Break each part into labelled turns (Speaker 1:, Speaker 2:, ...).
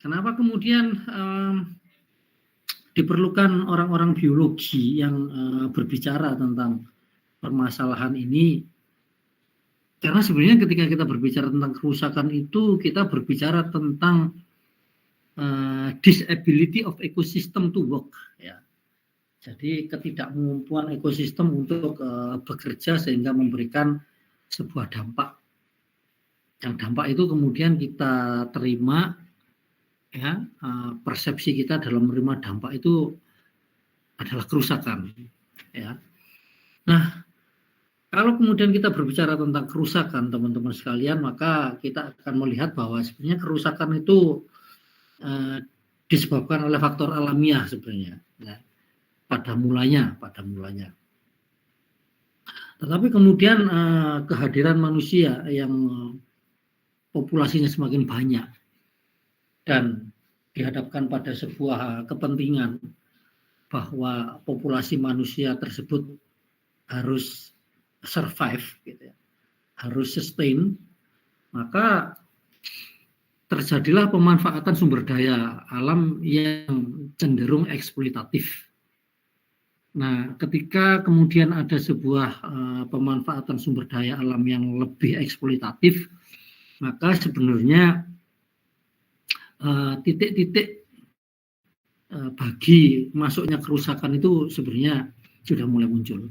Speaker 1: Kenapa kemudian diperlukan orang-orang biologi yang berbicara tentang permasalahan ini? Karena sebenarnya ketika kita berbicara tentang kerusakan itu, kita berbicara tentang disability of ecosystem to work, ya. Jadi ketidakmampuan ekosistem untuk bekerja sehingga memberikan sebuah dampak. Yang dampak itu kemudian kita terima, ya, persepsi kita dalam menerima dampak itu adalah kerusakan, ya. Nah, kalau kemudian kita berbicara tentang kerusakan, teman-teman sekalian, maka kita akan melihat bahwa sebenarnya kerusakan itu disebabkan oleh faktor alamiah sebenarnya, ya, pada mulanya. Tetapi kemudian kehadiran manusia yang populasinya semakin banyak dan dihadapkan pada sebuah kepentingan bahwa populasi manusia tersebut harus survive, gitu ya, harus sustain, maka terjadilah pemanfaatan sumber daya alam yang cenderung eksploitatif. Nah, ketika kemudian ada sebuah pemanfaatan sumber daya alam yang lebih eksploitatif, maka sebenarnya titik-titik bagi masuknya kerusakan itu sebenarnya sudah mulai muncul.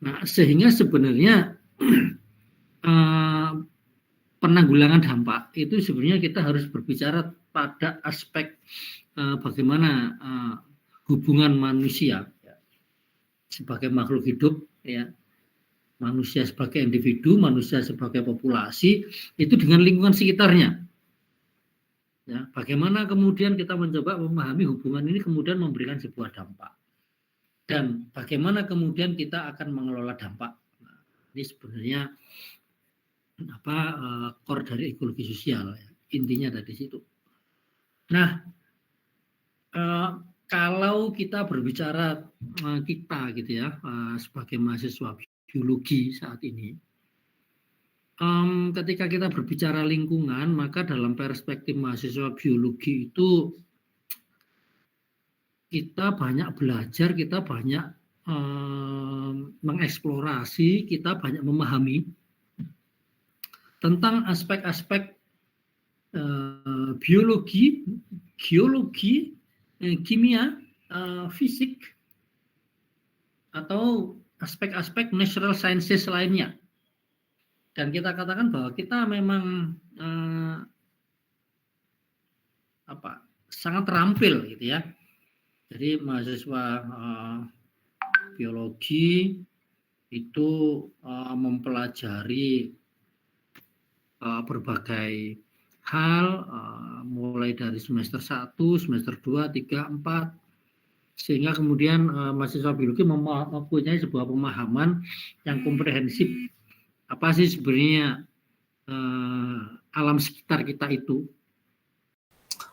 Speaker 1: Nah, sehingga sebenarnya penanggulangan dampak itu sebenarnya kita harus berbicara pada aspek bagaimana hubungan manusia, ya, sebagai makhluk hidup, ya, manusia sebagai individu, manusia sebagai populasi itu dengan lingkungan sekitarnya. Ya, bagaimana kemudian kita mencoba memahami hubungan ini kemudian memberikan sebuah dampak. Dan bagaimana kemudian kita akan mengelola dampak. Nah, ini sebenarnya core dari ekologi sosial, ya. Intinya dari situ. Nah, kalau kita berbicara kita gitu ya, sebagai mahasiswa biologi saat ini, ketika kita berbicara lingkungan, maka dalam perspektif mahasiswa biologi itu kita banyak belajar, kita banyak mengeksplorasi, kita banyak memahami tentang aspek-aspek biologi, geologi, kimia, fisik, atau aspek-aspek natural sciences lainnya. Dan kita katakan bahwa kita memang sangat terampil gitu ya. Jadi mahasiswa biologi itu mempelajari berbagai hal, mulai dari semester 1, semester 2, 3, 4, sehingga kemudian mahasiswa biologi mempunyai sebuah pemahaman yang komprehensif. Apa sih sebenarnya alam sekitar kita itu?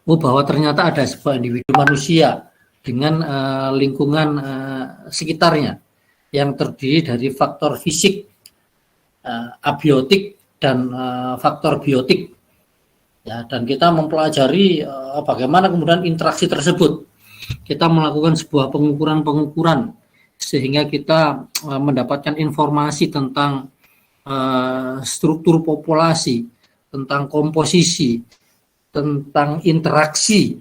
Speaker 1: Oh, bahwa ternyata ada sebuah individu manusia dengan lingkungan sekitarnya yang terdiri dari faktor fisik, abiotik, dan faktor biotik. Ya, dan kita mempelajari bagaimana kemudian interaksi tersebut. Kita melakukan sebuah pengukuran sehingga kita mendapatkan informasi tentang struktur populasi, tentang komposisi, tentang interaksi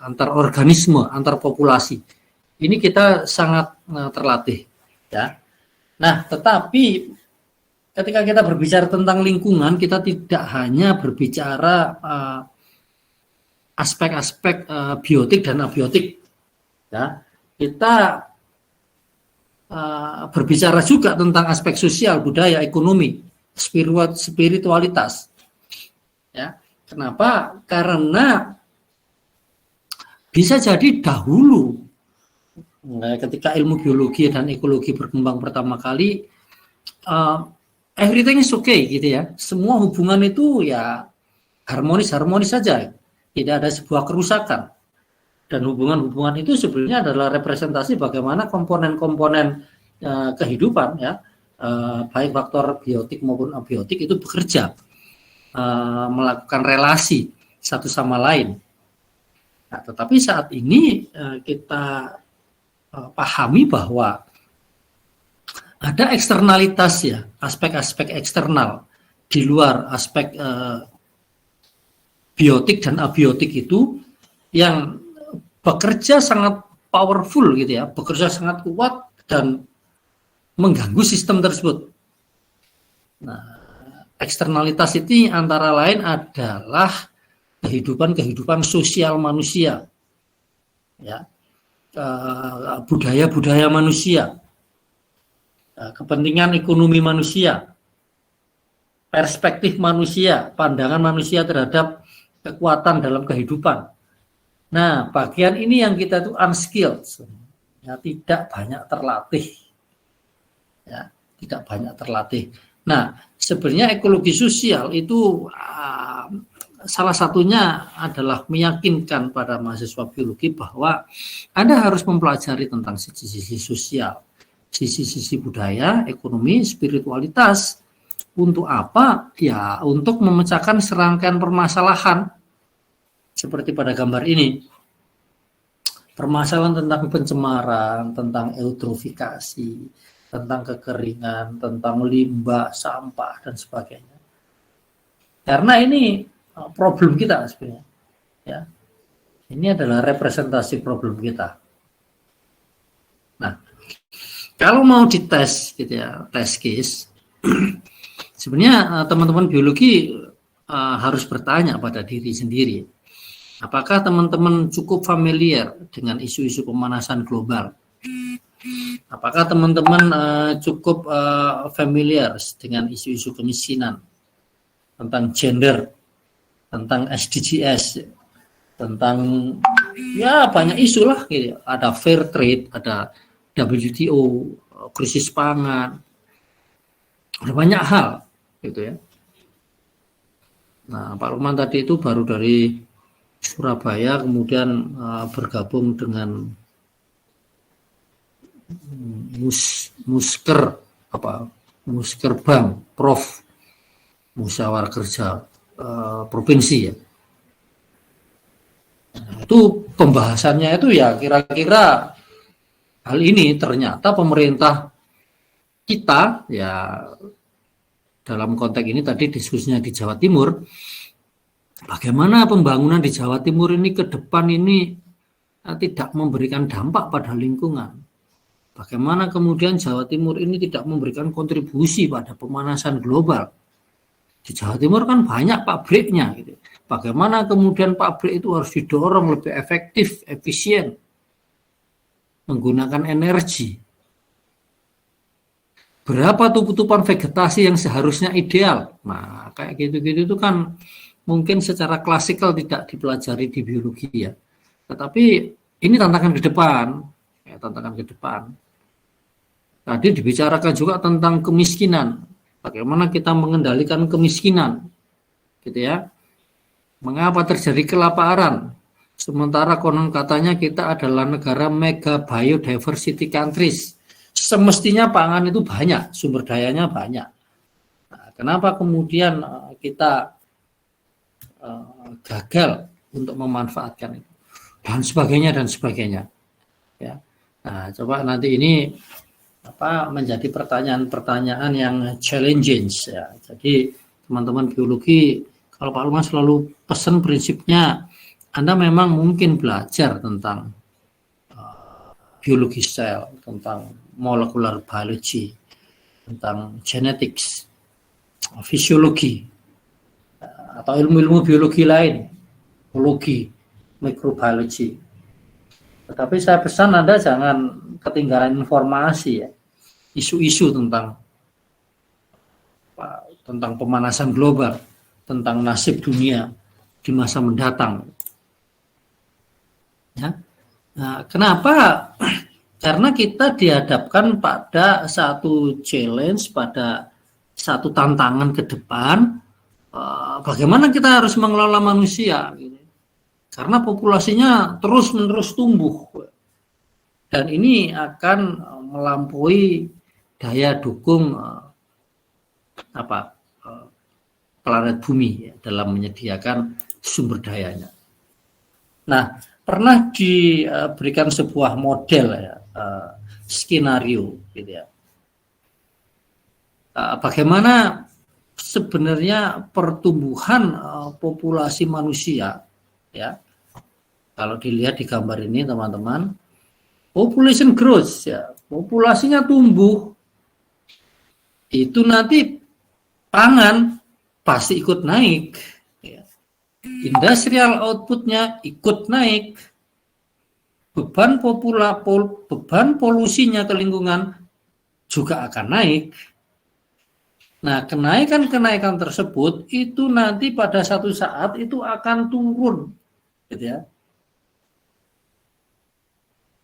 Speaker 1: antar organisme, antar populasi. Ini kita sangat terlatih, ya. Nah, tetapi ketika kita berbicara tentang lingkungan, kita tidak hanya berbicara aspek-aspek biotik dan abiotik, ya. Kita berbicara juga tentang aspek sosial, budaya, ekonomi, spiritualitas. Ya, kenapa? Karena bisa jadi dahulu ketika ilmu biologi dan ekologi berkembang pertama kali, everything is okay gitu ya. Semua hubungan itu ya harmonis saja, tidak ada sebuah kerusakan. Dan hubungan-hubungan itu sebenarnya adalah representasi bagaimana komponen-komponen kehidupan, ya, baik faktor biotik maupun abiotik itu bekerja. melakukan relasi satu sama lain. Nah, tetapi saat ini kita pahami bahwa ada eksternalitas ya, aspek-aspek eksternal di luar aspek biotik dan abiotik itu yang bekerja sangat powerful gitu ya, bekerja sangat kuat dan mengganggu sistem tersebut. Nah, eksternalitas ini antara lain adalah kehidupan sosial manusia, ya, budaya-budaya manusia, kepentingan ekonomi manusia, perspektif manusia, pandangan manusia terhadap kekuatan dalam kehidupan. Nah, bagian ini yang kita tuh unskilled, ya, tidak banyak terlatih, ya, tidak banyak terlatih. Nah, sebenarnya ekologi sosial itu salah satunya adalah meyakinkan pada mahasiswa biologi bahwa Anda harus mempelajari tentang sisi-sisi sosial, sisi-sisi budaya, ekonomi, spiritualitas. Untuk apa? Ya, untuk memecahkan serangkaian permasalahan seperti pada gambar ini. Permasalahan tentang pencemaran, tentang eutrofikasi, tentang kekeringan, tentang limbah, sampah, dan sebagainya. Karena ini problem kita sebenarnya. Ya. Ini adalah representasi problem kita. Nah, kalau mau dites gitu ya, tes case, sebenarnya teman-teman biologi harus bertanya pada diri sendiri. Apakah teman-teman cukup familiar dengan isu-isu pemanasan global? Apakah teman-teman cukup familiar dengan isu-isu kemiskinan, tentang gender, tentang SDGs, tentang ya banyak isu lah gitu. Ada fair trade, ada WTO, krisis pangan, ada banyak hal gitu ya. Nah, Pak Lukman tadi itu baru dari Surabaya, kemudian bergabung dengan Muskerbank, Prof, Musyawarah Kerja Provinsi ya. Nah, itu pembahasannya itu ya kira-kira hal ini ternyata pemerintah kita ya dalam konteks ini tadi diskusinya di Jawa Timur, bagaimana pembangunan di Jawa Timur ini ke depan ini tidak memberikan dampak pada lingkungan. Bagaimana kemudian Jawa Timur ini tidak memberikan kontribusi pada pemanasan global. Di Jawa Timur kan banyak pabriknya. Gitu. Bagaimana kemudian pabrik itu harus didorong lebih efektif, efisien, menggunakan energi. Berapa tutupan vegetasi yang seharusnya ideal? Nah, kayak gitu-gitu itu kan mungkin secara klasikal tidak dipelajari di biologi ya. Tetapi ini tantangan ke depan, ya, tantangan ke depan. Tadi dibicarakan juga tentang kemiskinan. Bagaimana kita mengendalikan kemiskinan, gitu ya? Mengapa terjadi kelaparan? Sementara konon katanya kita adalah negara mega biodiversity countries. Semestinya pangan itu banyak, sumber dayanya banyak. Nah, kenapa kemudian kita gagal untuk memanfaatkan itu? Dan sebagainya dan sebagainya. Ya. Nah, coba nanti ini menjadi pertanyaan-pertanyaan yang challenging ya. Jadi teman-teman biologi, kalau Pak Lukman selalu pesan prinsipnya Anda memang mungkin belajar tentang biologi sel, tentang molecular biology, tentang genetics, fisiologi, atau ilmu-ilmu biologi lain, biologi, microbiology. Tetapi saya pesan Anda jangan ketinggalan informasi ya. Isu-isu tentang pemanasan global, tentang nasib dunia di masa mendatang. Ya. Nah, kenapa? Karena kita dihadapkan pada satu challenge, pada satu tantangan ke depan. Bagaimana kita harus mengelola manusia? Karena populasinya terus-menerus tumbuh. Dan ini akan melampaui daya dukung planet bumi ya, dalam menyediakan sumber dayanya. Nah, pernah diberikan sebuah model ya, skenario gitu ya. Bagaimana sebenarnya pertumbuhan populasi manusia ya. Kalau dilihat di gambar ini teman-teman, population growth ya, populasinya tumbuh. Itu nanti pangan pasti ikut naik ya. Industrial outputnya ikut naik, beban polusinya ke lingkungan juga akan naik. Nah, kenaikan tersebut itu nanti pada satu saat itu akan turun, gitu ya.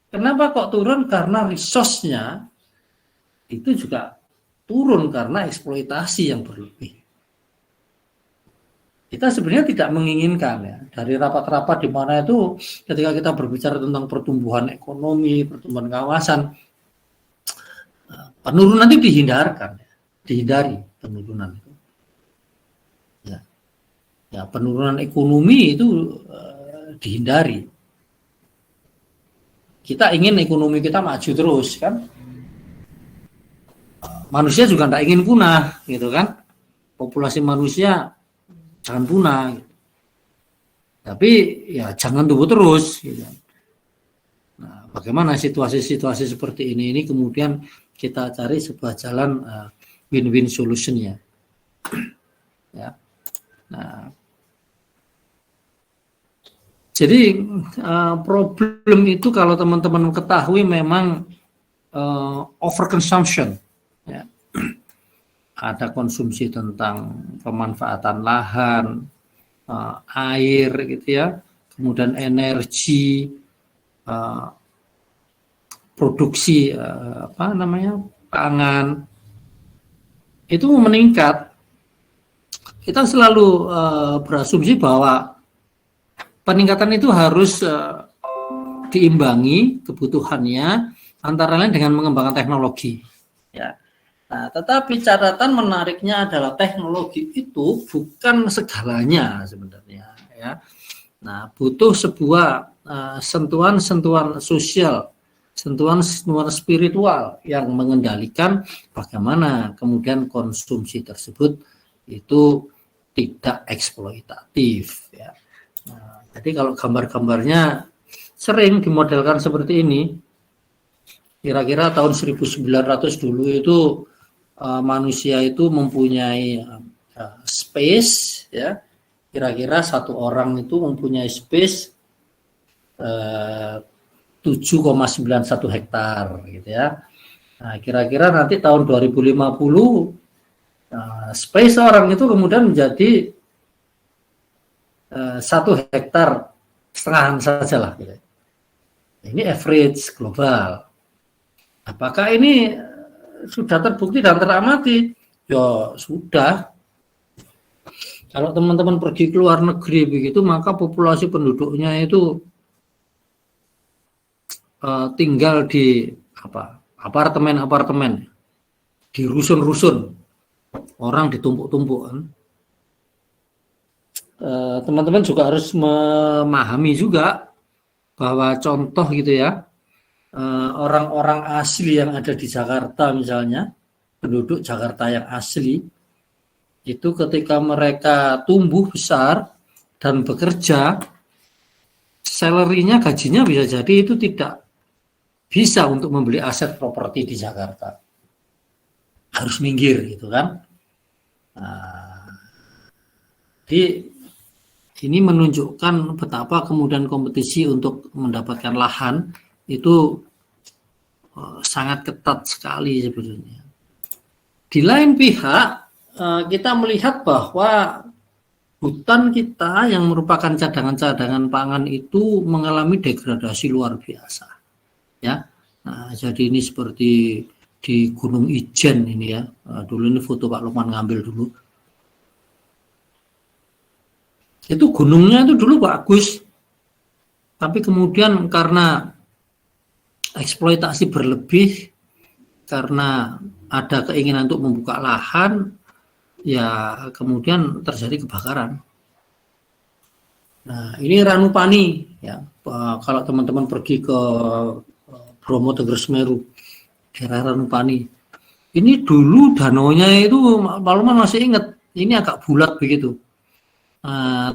Speaker 1: Kenapa kok turun? Karena resource-nya itu juga turun karena eksploitasi yang berlebih. Kita sebenarnya tidak menginginkan ya, dari rapat-rapat di mana itu ketika kita berbicara tentang pertumbuhan ekonomi, pertumbuhan kawasan, penurunan itu dihindari penurunan itu. Ya, penurunan ekonomi itu dihindari. Kita ingin ekonomi kita maju terus kan. Manusia juga tidak ingin punah gitu kan. Populasi manusia jangan punah. Gitu. Tapi ya jangan tumbuh terus gitu. Nah, bagaimana situasi-situasi seperti ini kemudian kita cari sebuah jalan win-win solution-nya. Ya. Nah, jadi problem itu kalau teman-teman ketahui memang overconsumption. Ya. Ada konsumsi tentang pemanfaatan lahan, air, gitu ya, kemudian energi, produksi pangan itu meningkat. Kita selalu berasumsi bahwa peningkatan itu harus diimbangi kebutuhannya antara lain dengan mengembangkan teknologi. Ya. Nah, tetapi catatan menariknya adalah teknologi itu bukan segalanya sebenarnya. Ya. Nah, butuh sebuah sentuhan-sentuhan sosial, sentuhan-sentuhan spiritual yang mengendalikan bagaimana kemudian konsumsi tersebut itu tidak eksploitatif. Ya. Nah, jadi kalau gambar-gambarnya sering dimodelkan seperti ini, kira-kira tahun 1900 dulu itu manusia itu mempunyai space, ya, kira-kira satu orang itu mempunyai space 7,91 hektar, gitu ya. Nah, kira-kira nanti tahun 2050 space orang itu kemudian menjadi 1,5 hektar saja lah. Gitu. Ini average global. Apakah ini sudah terbukti dan teramati? Ya sudah. Kalau teman-teman pergi ke luar negeri begitu, maka populasi penduduknya itu tinggal di apartemen-apartemen, di rusun-rusun, orang ditumpuk-tumpuk. Teman-teman juga harus memahami juga bahwa contoh gitu ya, orang-orang asli yang ada di Jakarta misalnya, penduduk Jakarta yang asli, itu ketika mereka tumbuh besar dan bekerja, salary-nya, gajinya bisa jadi itu tidak bisa untuk membeli aset properti di Jakarta. Harus minggir gitu kan. Nah, jadi ini menunjukkan betapa kemudian kompetisi untuk mendapatkan lahan itu sangat ketat sekali sebetulnya. Di lain pihak, kita melihat bahwa hutan kita yang merupakan cadangan-cadangan pangan itu mengalami degradasi luar biasa. Ya, nah, jadi ini seperti di Gunung Ijen ini ya. Dulu ini foto Pak Lukman ngambil dulu. Itu gunungnya itu dulu bagus, tapi kemudian karena eksploitasi berlebih, karena ada keinginan untuk membuka lahan, ya kemudian terjadi kebakaran. Nah, ini Ranupani ya. Kalau teman-teman pergi ke Bromo Tengger Semeru, daerah Ranupani. Ini dulu danaunya itu Palman masih ingat, ini agak bulat begitu.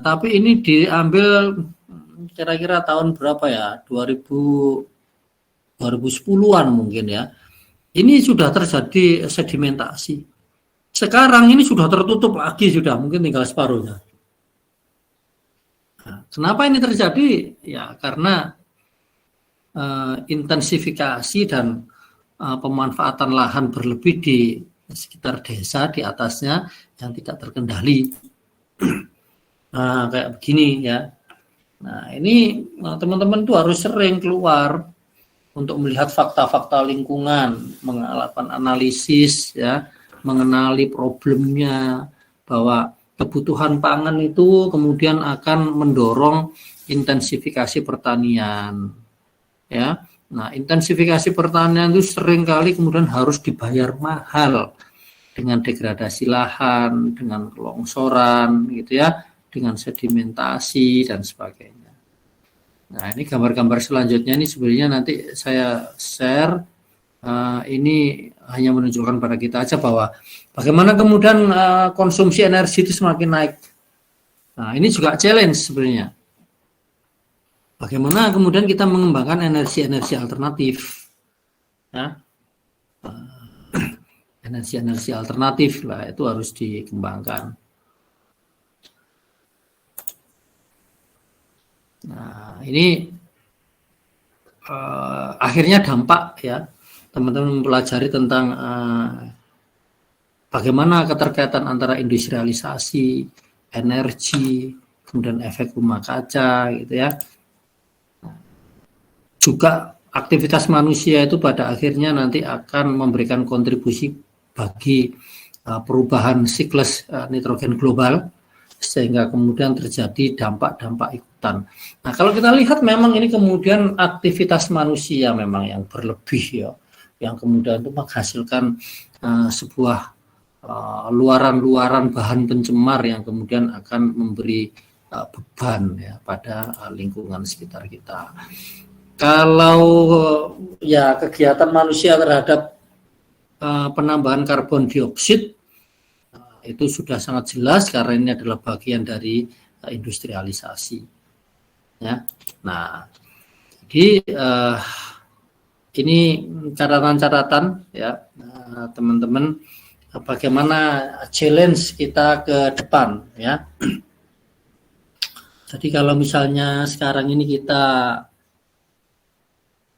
Speaker 1: Tapi ini diambil kira-kira tahun berapa ya? 2010-an mungkin ya. Ini sudah terjadi sedimentasi. Sekarang ini sudah tertutup lagi, sudah mungkin tinggal separuhnya. Nah, kenapa ini terjadi? Ya karena intensifikasi dan pemanfaatan lahan berlebih di sekitar desa di atasnya yang tidak terkendali. Nah, kayak begini ya. Nah, ini teman-teman tuh harus sering keluar untuk melihat fakta-fakta lingkungan, melakukan analisis ya, mengenali problemnya, bahwa kebutuhan pangan itu kemudian akan mendorong intensifikasi pertanian. Ya. Nah, intensifikasi pertanian itu seringkali kemudian harus dibayar mahal dengan degradasi lahan, dengan kelongsoran gitu ya, dengan sedimentasi dan sebagainya. Nah, ini gambar-gambar selanjutnya ini sebenarnya nanti saya share. Ini hanya menunjukkan pada kita aja bahwa bagaimana kemudian konsumsi energi itu semakin naik. Nah, ini juga challenge sebenarnya. Bagaimana kemudian kita mengembangkan energi-energi alternatif, ya? Energi-energi alternatif lah itu harus dikembangkan. Nah, ini akhirnya dampak ya, teman-teman mempelajari tentang bagaimana keterkaitan antara industrialisasi, energi, kemudian efek rumah kaca gitu ya. Juga aktivitas manusia itu pada akhirnya nanti akan memberikan kontribusi bagi perubahan siklus nitrogen global, sehingga kemudian terjadi dampak-dampak ikutan. Nah, kalau kita lihat memang ini kemudian aktivitas manusia memang yang berlebih ya, yang kemudian itu menghasilkan sebuah luaran-luaran bahan pencemar yang kemudian akan memberi beban ya pada lingkungan sekitar kita. Kalau ya kegiatan manusia terhadap penambahan karbon dioksida itu sudah sangat jelas karena ini adalah bagian dari industrialisasi. Ya, nah, jadi ini catatan-catatan ya teman-teman, bagaimana challenge kita ke depan ya. Jadi kalau misalnya sekarang ini kita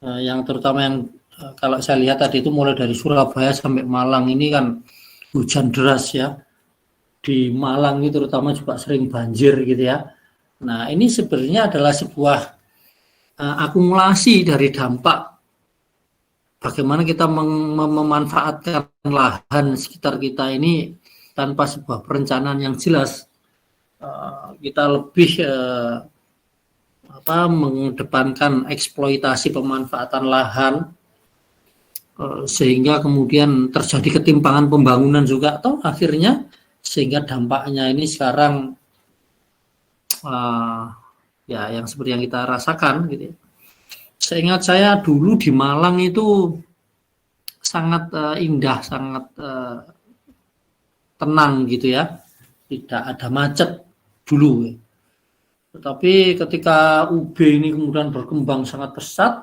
Speaker 1: yang terutama yang kalau saya lihat tadi itu mulai dari Surabaya sampai Malang ini kan hujan deras ya. Di Malang itu terutama juga sering banjir gitu ya. Nah, ini sebenarnya adalah sebuah akumulasi dari dampak bagaimana kita memanfaatkan lahan sekitar kita ini tanpa sebuah perencanaan yang jelas. Kita lebih mengedepankan eksploitasi pemanfaatan lahan sehingga kemudian terjadi ketimpangan pembangunan juga atau akhirnya sehingga dampaknya ini sekarang ya yang seperti yang kita rasakan gitu ya. Seingat saya dulu di Malang itu sangat indah, sangat tenang gitu ya, tidak ada macet dulu. Tetapi ketika UB ini kemudian berkembang sangat pesat,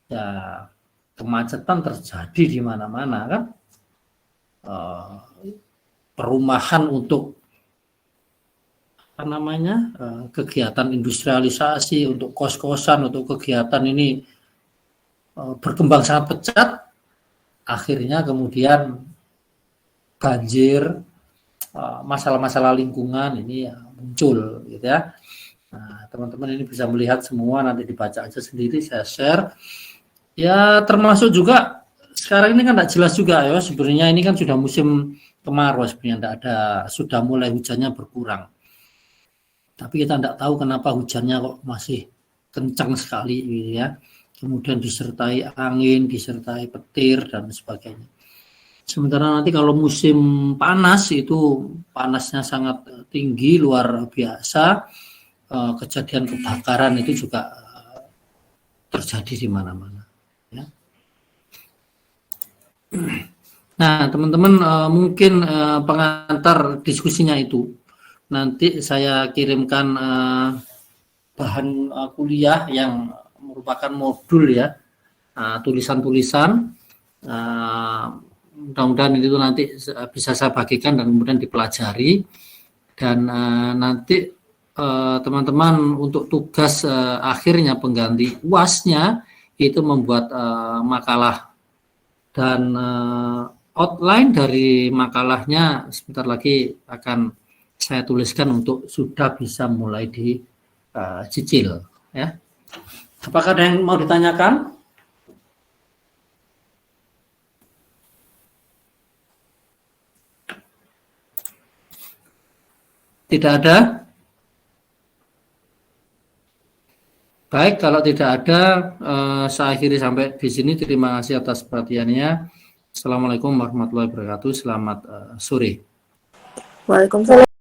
Speaker 1: ya kemacetan terjadi di mana-mana kan. Perumahan untuk kegiatan industrialisasi, untuk kos-kosan, untuk kegiatan ini berkembang sangat pesat, akhirnya kemudian banjir, masalah-masalah lingkungan ini ya muncul gitu ya. Nah, teman-teman ini bisa melihat semua, nanti dibaca aja sendiri, saya share. Ya termasuk juga sekarang ini kan tidak jelas juga ya, sebenarnya ini kan sudah musim kemarau sebenarnya, sudah mulai hujannya berkurang. Tapi kita tidak tahu kenapa hujannya kok masih kencang sekali gitu ya. Kemudian disertai angin, disertai petir dan sebagainya. Sementara nanti kalau musim panas itu panasnya sangat tinggi, luar biasa, kejadian kebakaran itu juga terjadi di mana-mana. Ya. Nah, teman-teman mungkin pengantar diskusinya itu nanti saya kirimkan bahan kuliah yang merupakan modul ya, tulisan-tulisan. Mudah-mudahan itu nanti bisa saya bagikan dan kemudian dipelajari, dan nanti teman-teman untuk tugas akhirnya pengganti UAS-nya itu membuat makalah, dan outline dari makalahnya sebentar lagi akan saya tuliskan untuk sudah bisa mulai dicicil ya. Apakah ada yang mau ditanyakan? Tidak ada? Baik, kalau tidak ada, saya akhiri sampai di sini. Terima kasih atas perhatiannya. Assalamualaikum warahmatullahi wabarakatuh. Selamat sore.
Speaker 2: Waalaikumsalam.